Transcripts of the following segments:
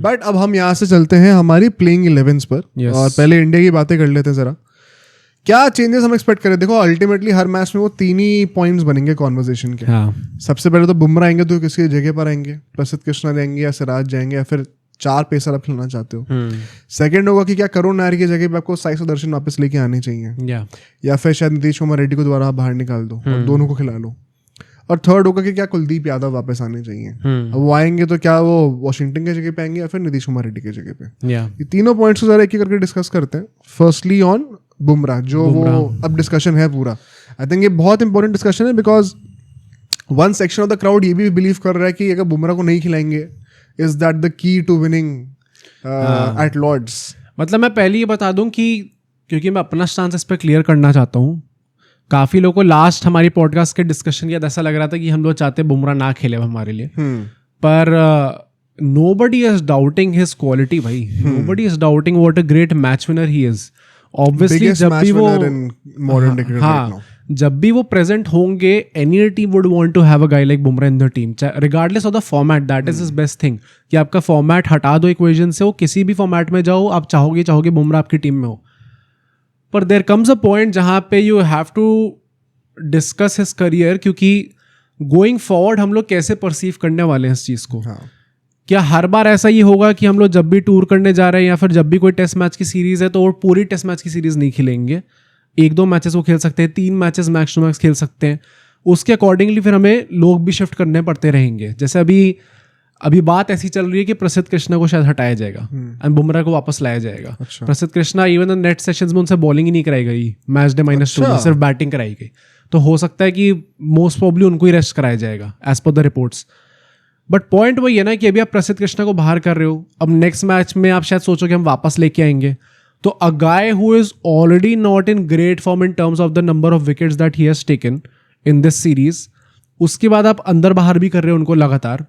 But अब हम यहाँ से चलते हैं हमारी प्लेइंग 11s पर और पहले इंडिया की बातें कर लेते हैं जरा। क्या चेंजेस हम एक्सपेक्ट करें? देखो अल्टीमेटली हर मैच में वो 3 ही पॉइंट्स बनेंगे कॉन्वर्सेशन के। सबसे पहले तो बुमराह आएंगे, तो किसकी जगह पर आएंगे? प्रसिद्ध कृष्णा जाएंगे या सिराज जाएंगे या फिर 4 पेसर आप खिलाना चाहते हो? सेकंड होगा कि क्या करुण नायर की जगह पे आपको साई सुदर्शन वापस लेके आने चाहिए या फिर शायद नीतीश कुमार रेड्डी को दोबारा आप बाहर निकाल दो और दोनों को खिला लो। और थर्ड होगा कि क्या कुलदीप यादव वापस आने चाहिए। अब वो आएंगे तो क्या वो वॉशिंगटन की जगह पे आएंगे या फिर नीतीश कुमार रेड्डी की जगह पे? ये तीनों पॉइंट्स को जरा एक एक करके डिस्कस करते हैं। फर्स्टली ऑन बुमराह, जो वो अब डिस्कशन है पूरा, आई थिंक ये बहुत इंपॉर्टेंट डिस्कशन है because one section of the crowd ये भी बिलीव कर रहा है कि अगर बुमराह को नहीं खिलाएंगे is that the key to winning at Lord's. मतलब मैं पहले ये बता दूं कि क्योंकि मैं अपना स्टांस इस पर क्लियर करना चाहता हूँ, काफ़ी लोगों को लास्ट हमारी पॉडकास्ट के डिस्कशन के बाद ऐसा लग रहा था कि हम लोग चाहते बुमराह ना खेले हमारे लिए, पर nobody is doubting his quality भाई। nobody is doubting what a great match winner he is। obviously जब भी वो जब भी वो प्रेजेंट होंगे, any team would want to have a guy like Bumrah in the team, regardless of the format। that is his best thing कि आपका format हटा दो इक्वेशन से, वो किसी भी फॉर्मेट में जाओ, आप चाहोगे बुमराह आपकी टीम में हो। पर देयर कम्स अ पॉइंट जहाँ पे you have to discuss his career, क्योंकि गोइंग फॉरवर्ड हम लोग कैसे परसीव करने वाले हैं इस चीज़ को। क्या हर बार ऐसा ही होगा कि हम लोग जब भी टूर करने जा रहे हैं या फिर जब भी कोई टेस्ट मैच की सीरीज़ है तो वो पूरी टेस्ट मैच की सीरीज़ नहीं खेलेंगे, 1-2 मैचेस वो खेल सकते हैं, 3 मैचेस मैक्स टू मैक्स खेल सकते हैं। उसके अकॉर्डिंगली फिर हमें लोग भी शिफ्ट करने पड़ते रहेंगे। जैसे अभी बात ऐसी चल रही है कि प्रसिद्ध कृष्णा को शायद हटाया जाएगा एंड बुमराह को वापस लाया जाएगा। प्रसिद्ध कृष्णा इवन नेट सेशंस में उनसे बॉलिंग ही नहीं कराई गई, मैच डे -2 सिर्फ बैटिंग कराई गई। तो हो सकता है कि मोस्ट प्रोबेबली उनको ही रेस्ट कराया जाएगा as per the reports. But point वही है ना कि अभी आप प्रसिद्ध कृष्णा को बाहर कर रहे हो, अब नेक्स्ट मैच में आप शायद सोचो कि हम वापस लेके आएंगे, तो a guy who is already not in great form in terms of the number of wickets that he has taken in this series, उसके बाद आप अंदर बाहर भी कर रहे हो उनको लगातार,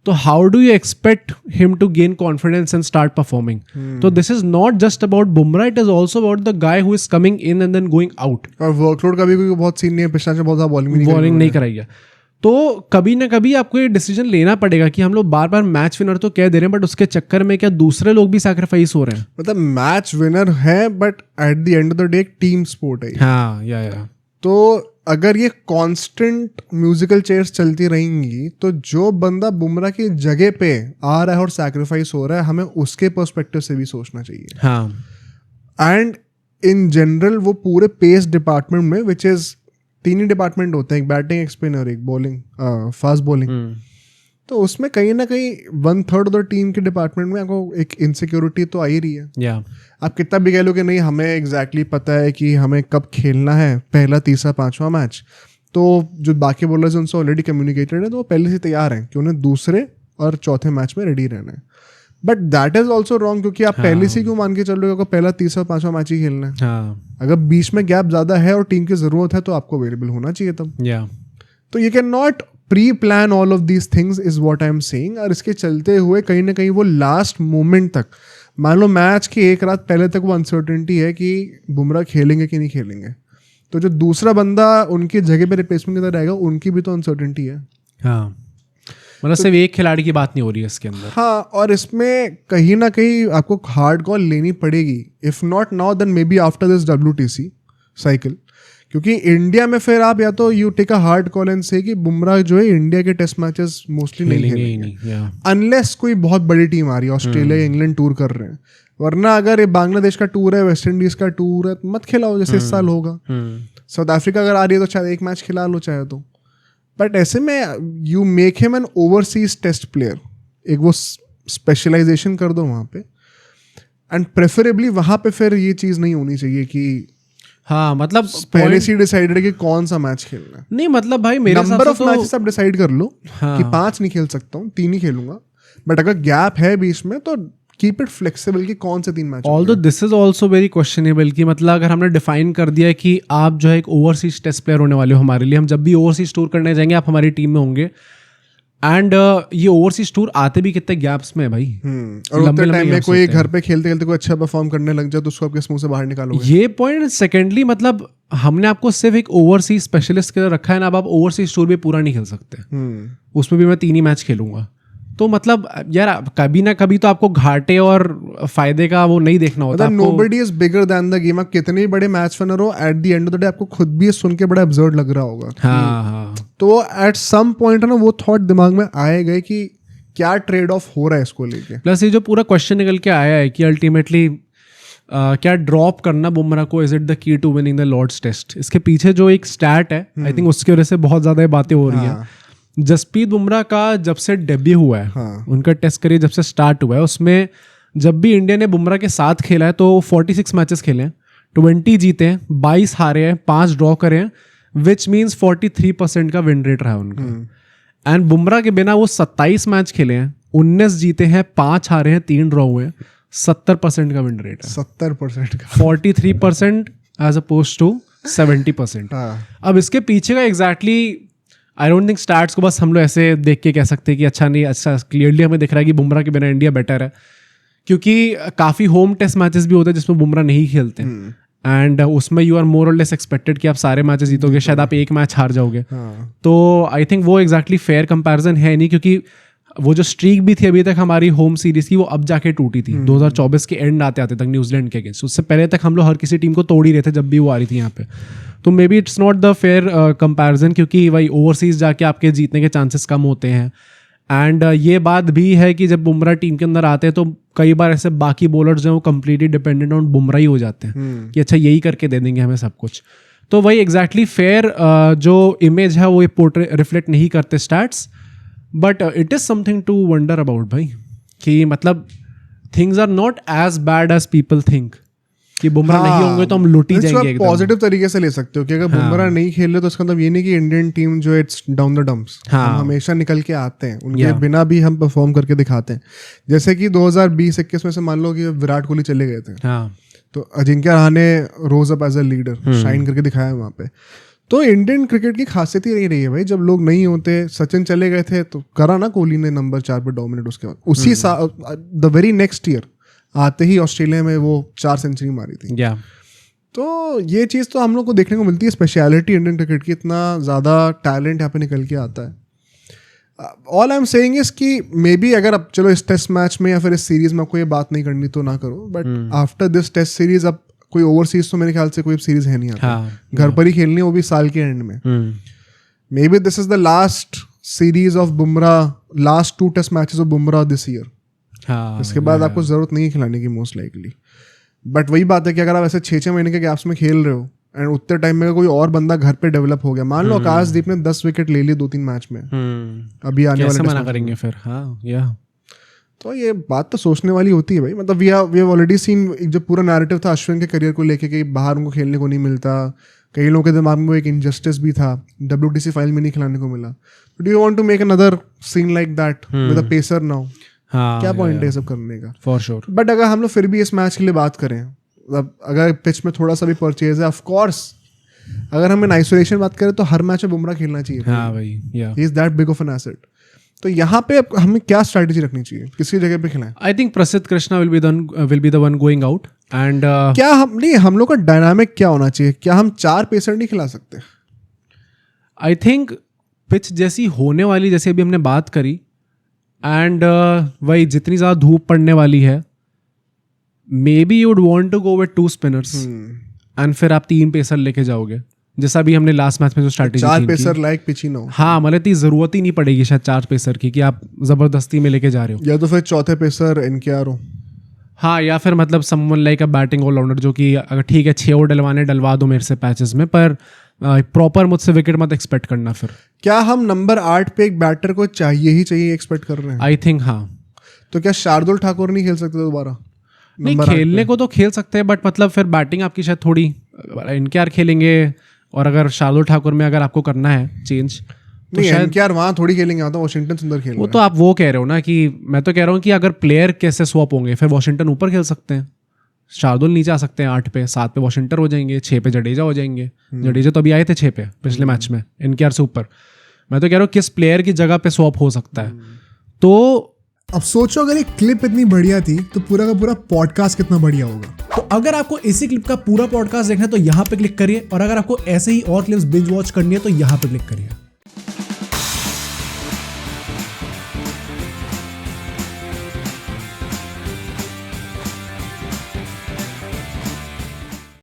तो how do you expect him to gain confidence and start performing? तो this is not just about Bumrah, it is also about the guy who is coming in and then going out. और वर्कलोड का भी कोई बहुत scene नहीं है, पिछला बहुत ज़्यादा बॉलिंग नहीं कराई है। तो कभी ना कभी आपको ये डिसीजन लेना पड़ेगा कि हम लोग बार बार मैच विनर तो कह दे रहे हैं, बट उसके चक्कर में क्या दूसरे लोग भी सैक्रिफाइस हो रहे हैं? मतलब मैच विनर है but at the end of the day एक टीम स्पोर्ट है। हाँ, या तो अगर ये कांस्टेंट म्यूजिकल चेयर्स चलती रहेंगी तो जो बंदा बुमराह की जगह पे आ रहा है और सैक्रिफाइस हो रहा है, हमें उसके पर्सपेक्टिव से भी सोचना चाहिए। हाँ। एंड इन जनरल वो पूरे पेस डिपार्टमेंट में, विच इज 3 ही डिपार्टमेंट होते हैं, एक बैटिंग, एक स्पिनर, एक बॉलिंग, फास्ट बॉलिंग, तो उसमें कहीं ना कहीं 1/3 ऑफ द टीम के डिपार्टमेंट में आपको एक इनसिक्योरिटी तो आ ही रही है। आप कितना भी कह लो कि नहीं हमें एग्जैक्टली पता है कि हमें कब खेलना है, पहला, तीसरा, 5वां मैच, तो जो बाकी बॉलर्स हैं उनसे ऑलरेडी कम्युनिकेटेड है, तो वो पहले से तैयार हैं कि उन्हें दूसरे और चौथे मैच में रेडी रहना है। But that is also wrong, क्योंकि आप पहले से क्यों मान के चल रहे हो कि पहला, तीसरा, 5वां मैच ही खेलना है? अगर बीच में गैप ज्यादा है और टीम की जरूरत है तो आपको अवेलेबल होना चाहिए तब। तो you can not pre plan all of these things is what I am saying. और इसके चलते हुए कहीं ना कहीं वो लास्ट मोमेंट तक, मान लो मैच की एक रात पहले तक वो अनसर्टेनिटी है कि बुमराह खेलेंगे कि नहीं खेलेंगे, तो जो दूसरा बंदा उनकी जगह पे रिप्लेसमेंट की तरह रहेगा उनकी भी तो अनसर्टेनिटी है। मतलब सिर्फ एक खिलाड़ी की बात नहीं हो रही है इसके अंदर। हाँ, और इसमें कहीं ना कहीं आपको हार्ड कॉल लेनी पड़ेगी, if not now then maybe after this WTC cycle, क्योंकि इंडिया में फिर आप या तो you take a hard call and से कि बुमराह जो है इंडिया के टेस्ट मैचेस मोस्टली नहीं खेलेंगे अनलेस कोई बहुत बड़ी टीम आ रही है, ऑस्ट्रेलिया, इंग्लैंड टूर कर रहे हैं, वरना अगर ये बांग्लादेश का टूर है, वेस्ट इंडीज का टूर है, मत खिलाओ जैसे इस साल होगा। साउथ अफ्रीका अगर आ रही है तो शायद एक मैच खिला लो चाहे तो, बट ऐसे में you make him an overseas test player, एक वो स्पेशलाइजेशन कर दो वहाँ पे, एंड प्रेफरेबली वहाँ पे फिर ये चीज़ नहीं होनी चाहिए कि हाँ, मतलब पहले से डिसाइडेड कि कौन सा मैच खेलना है। नहीं, मतलब भाई मेरे नंबर ऑफ मैचेस आप डिसाइड कर लो कि 5 नहीं खेल सकता हूँ, 3 ही खेलूंगा, बट अगर गैप है बीच में तो कीप इट फ्लेक्सिबल कि कौन से 3 match. Although this is also very questionable कि मतलब अगर हमने डिफाइन कर दिया कि आप जो है एक ओवरसीज टेस्ट प्लेयर होने वाले हो हमारे लिए, हम जब भी ओवरसीज टूर करने जाएंगे आप हमारी टीम में होंगे, एंड ये ओवरसीज टूर आते भी कितने गैप्स में भाई, और उतने टाइम में कोई घर पे खेलते खेलते कोई अच्छा परफॉर्म करने लग जाए तो उसको आपके मुंह से बाहर निकालोगे। ये पॉइंट। सेकेंडली मतलब हमने आपको सिर्फ एक ओवरसीज स्पेशलिस्ट के रखा है ना, अब आप ओवरसीज टूर भी पूरा नहीं खेल सकते, उसमें भी मैं 3 ही मैच खेलूंगा, तो मतलब यार कभी ना कभी तो आपको घाटे और फायदे का वो नहीं देखना होता। मतलब nobody is bigger than the game। आप कितने भी बड़े मैच विनर हो, at the end of the day आपको खुद भी ये सुन के बड़ा अब्सर्ड लग रहा होगा। हाँ। तो वो एट सम पॉइंट है ना, वो थॉट दिमाग में आएगा कि क्या ट्रेड ऑफ हो रहा है इसको लेके। प्लस ये जो पूरा क्वेश्चन निकल के आया है कि अल्टीमेटली क्या ड्रॉप करना बुमराह को is it the key to winning the Lord's test, इसके पीछे जो एक स्टैट है आई थिंक उसकी वजह से बहुत ज़्यादा बातें हो रही हैं। जसप्रीत बुमराह का जब से डेब्यू हुआ है, उनका टेस्ट करियर जब से स्टार्ट हुआ है, उसमें जब भी इंडिया ने बुमराह के साथ खेला है तो 46 मैचेस खेले हैं, 20 जीते हैं, 22 हारे हैं, 5 ड्रॉ करे हैं, विच मीन्स 43% का विन रेट रहा है उनका। एंड बुमराह के बिना वो 27 मैच खेले हैं, 19 जीते हैं, 5 हारे हैं, 3 ड्रॉ हुए हैं, 70% का विन रेट है। 70% का 43% एज अपोज टू 70%। अब इसके पीछे का exactly I don't think starts को बस हम लोग ऐसे देख के कह सकते हैं कि अच्छा नहीं, अच्छा क्लियरली हमें दिख रहा है कि बुमराह के बिना इंडिया बेटर है, क्योंकि काफ़ी होम टेस्ट मैचेस भी होते हैं जिसमें बुमराह नहीं खेलते हैं, एंड उसमें यू आर मोर और लेस एक्सपेक्टेड कि आप सारे मैचेस जीतोगे, शायद आप एक मैच हार जाओगे। तो आई थिंक वो एग्जैक्टली फेयर कंपैरिजन है नहीं, क्योंकि वो जो स्ट्रीक भी थी अभी तक हमारी होम सीरीज की, वो अब जाके टूटी थी 2024 के एंड आते आते तक न्यूजीलैंड के अगेंस्ट। उससे पहले तक हम लोग हर किसी टीम को तोड़ ही रहे थे जब भी वो आ रही थी यहाँ पे। तो may be it's not the fair comparison, क्योंकि वही ओवरसीज जाके आपके जीतने के चांसेस कम होते हैं। एंड ये बात भी है कि जब बुमराह टीम के अंदर आते हैं तो कई बार ऐसे बाकी बॉलर्स जो हैं वो कम्प्लीटली डिपेंडेंट ऑन बुमराह ही हो जाते हैं कि अच्छा यही करके दे देंगे हमें सब कुछ। तो वही एग्जैक्टली फेयर जो इमेज है वो ये रिफ्लेक्ट नहीं करते stats, but it is something to wonder about भाई, कि मतलब things are not as bad as people think, कि बुमराह नहीं होंगे तो हम लुट ही जाएंगे एकदम। पॉजिटिव तरीके से ले सकते हो कि अगर बुमराह नहीं खेल रहे तो इसका मतलब ये नहीं कि इंडियन टीम जो इट्स डाउन द डंप्स। हम हमेशा निकल के आते हैं, उनके बिना भी हम परफॉर्म करके दिखाते हैं। जैसे कि 2020-21 में से मान लो कि विराट कोहली चले गए थे, तो Ajinkya Rahane rose up as a leader, shine करके दिखाया वहाँ पे। तो इंडियन क्रिकेट की खासियत ही रही है भाई, जब लोग नहीं होते, सचिन चले गए थे तो करा ना कोहली ने नंबर 4 पे डोमिनेट। उसके बाद उसी साल द वेरी नेक्स्ट ईयर आते ही ऑस्ट्रेलिया में वो 4 सेंचुरी मारी थी। तो ये चीज़ तो हम लोग को देखने को मिलती है, स्पेशलिटी इंडियन क्रिकेट की, इतना ज़्यादा टैलेंट यहाँ पे निकल के आता है। All I am saying is कि मे बी अगर अब चलो इस टेस्ट मैच में या फिर इस सीरीज में आपको ये बात नहीं करनी तो ना करो, but after this test series अब कोई ओवरसीज तो मेरे ख्याल से कोई सीरीज है नहीं आता, घर पर ही खेलनी है, वो भी साल के एंड में। Maybe this is the last series of Bumrah, last 2 test matches of Bumrah this year. इसके बाद आपको जरूरत नहीं है खिलाने की मोस्ट लाइकली। बट वही बात है कि अगर आप ऐसे 6-6 महीने के गैप्स में खेल रहे हो एंड उतने टाइम में कोई और बंदा घर पे डेवलप हो गया, मान लो आकाशदीप ने 10 विकेट ले लिए 2-3 मैच में, अभी आने वाले मना करेंगे फिर। तो ये बात तो सोचने वाली होती है भाई। मतलब वी हैव ऑलरेडी सीन, जो पूरा नैरेटिव था अश्विन के करियर को लेके कि बाहर उनको खेलने को नहीं मिलता, कई लोगों के दिमाग में वो एक इनजस्टिस भी था, WTC फाइनल में नहीं खिलाने को मिला। Do you want to make another scene like that with a pacer now? क्या पॉइंट है सब करने का? For sure. बट अगर हम लोग फिर भी इस मैच के लिए बात करें, मतलब अगर पिच में थोड़ा सा भी परचेज है, ऑफ कोर्स अगर हम इन आइसोलेशन बात करें तो हर मैच में बुमराह खेलना चाहिए। He is that big of an asset. तो यहाँ पे हमें क्या स्ट्रैटेजी रखनी चाहिए, किसी जगह पे खिलाएं? आई थिंक प्रसिद्ध Krishna will be the one going out. And क्या हम लोग का डायनामिक क्या होना चाहिए? क्या हम 4 पेसर नहीं खिला सकते? आई थिंक पिच जैसी होने वाली, जैसे अभी हमने बात करी, एंड वही जितनी ज़्यादा धूप पड़ने वाली है, maybe you would want to go with 2 spinners and फिर आप 3 पेसर लेके जाओगे, जैसा भी हमने लास्ट मैच में जो स्ट्रैटेजी 4 पेसर लाइक पिच ही ना हो। हाँ, मतलब इतनी ज़रूरत ही नहीं पड़ेगी शायद 4 पेसर की कि आप ज़बरदस्ती में लेके जा रहे हो, या तो फिर चौथे पेसर NKR हो। हाँ, या फिर मतलब someone like a batting allrounder, जो कि अगर ठीक है 6 ओवर डलवा दो मेरे से पैचेस में, पर प्रॉपर मुझसे विकेट मत एक्सपेक्ट करना। फिर क्या हम नंबर 8 पे एक बैटर को चाहिए एक्सपेक्ट कर रहे हैं? आई थिंक हाँ। तो क्या शार्दुल ठाकुर नहीं खेल सकते दोबारा? नहीं, खेलने को तो खेल सकते हैं, बट मतलब फिर बैटिंग आपकी शायद थोड़ी, NKR खेलेंगे, और अगर शार्दुल ठाकुर में अगर आपको करना है चेंज तो शायद NKR वहाँ थोड़ी खेलेंगे, आता वॉशिंगटन सुंदर खेल। वो तो आप वो कह रहे हो ना, कि मैं तो कह रहा हूँ कि अगर प्लेयर कैसे स्वैप होंगे, फिर वॉशिंगटन ऊपर खेल सकते हैं, शार्दुल नीचे आ सकते हैं 8 पे, 7 पे वॉशिंगटन हो जाएंगे, 6 पे जडेजा हो जाएंगे। जडेजा तो अभी आए थे 6 पे पिछले मैच में NKR से ऊपर। मैं तो कह रहा हूँ किस प्लेयर की जगह पे स्वैप हो सकता है। तो अब सोचो अगर एक क्लिप इतनी बढ़िया थी तो पूरा का पूरा पॉडकास्ट कितना बढ़िया होगा। तो अगर आपको इसी क्लिप का पूरा पॉडकास्ट देखना है तो यहाँ पे क्लिक करिए, और अगर आपको ऐसे ही और क्लिप्स बिंज वॉच करनी है तो यहाँ पे क्लिक करिए।